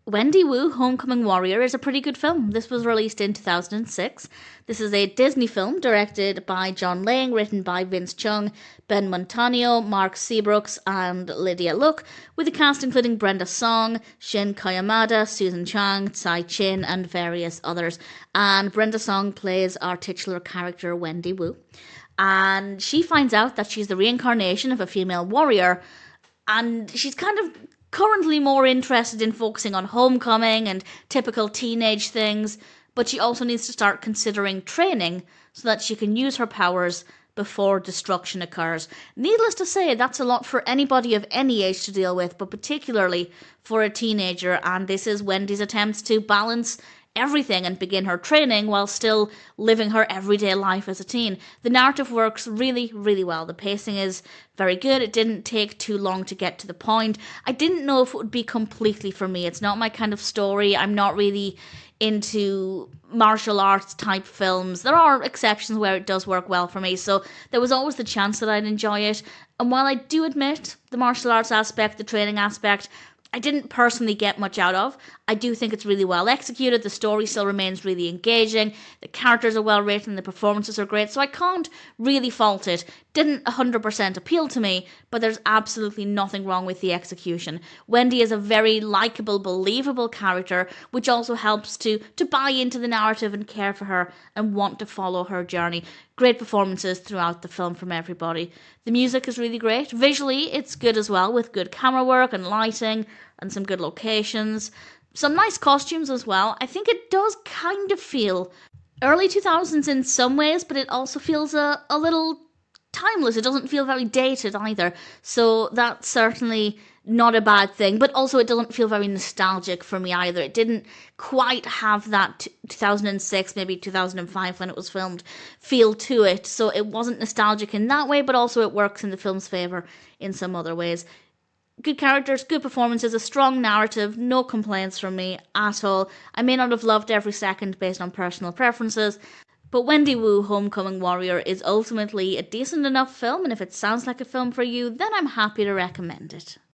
Wendy Wu, Homecoming Warrior is a pretty good film. This was released in 2006. This is a Disney film directed by John Lang, written by Vince Cheung, Ben Montanio, Mark Seabrooks, and Lydia Luke, with a cast including Brenda Song, Shin Koyamada, Susan Chang, Tsai Chin, and various others. And Brenda Song plays our titular character, Wendy Wu. And she finds out that she's the reincarnation of a female warrior, and she's kind of currently more interested in focusing on homecoming and typical teenage things, but she also needs to start considering training so that she can use her powers before destruction occurs. Needless to say, that's a lot for anybody of any age to deal with, but particularly for a teenager, and this is Wendy's attempts to balance everything and begin her training while still living her everyday life as a teen. The narrative works really, really well. The pacing is very good. It didn't take too long to get to the point. I didn't know if it would be completely for me. It's not my kind of story. I'm not really into martial arts type films. There are exceptions where it does work well for me, so there was always the chance that I'd enjoy it. And while I do admit the martial arts aspect, the training aspect, I didn't personally get much out of. I do think it's really well executed. The story still remains really engaging. The characters are well written. The performances are great. So I can't really fault it. Didn't 100% appeal to me, but there's absolutely nothing wrong with the execution. Wendy is a very likeable, believable character, which also helps to buy into the narrative and care for her and want to follow her journey. Great performances throughout the film from everybody. The music is really great. Visually, it's good as well, with good camera work and lighting and some good locations. Some nice costumes as well. I think it does kind of feel early 2000s in some ways, but it also feels a little timeless. It doesn't feel very dated either. So that's certainly not a bad thing, but also it doesn't feel very nostalgic for me either. It didn't quite have that 2006, maybe 2005 when it was filmed, feel to it. So it wasn't nostalgic in that way, but also it works in the film's favour in some other ways. Good characters, good performances, a strong narrative, no complaints from me at all. I may not have loved every second based on personal preferences, but Wendy Wu, Homecoming Warrior is ultimately a decent enough film, and if it sounds like a film for you, then I'm happy to recommend it.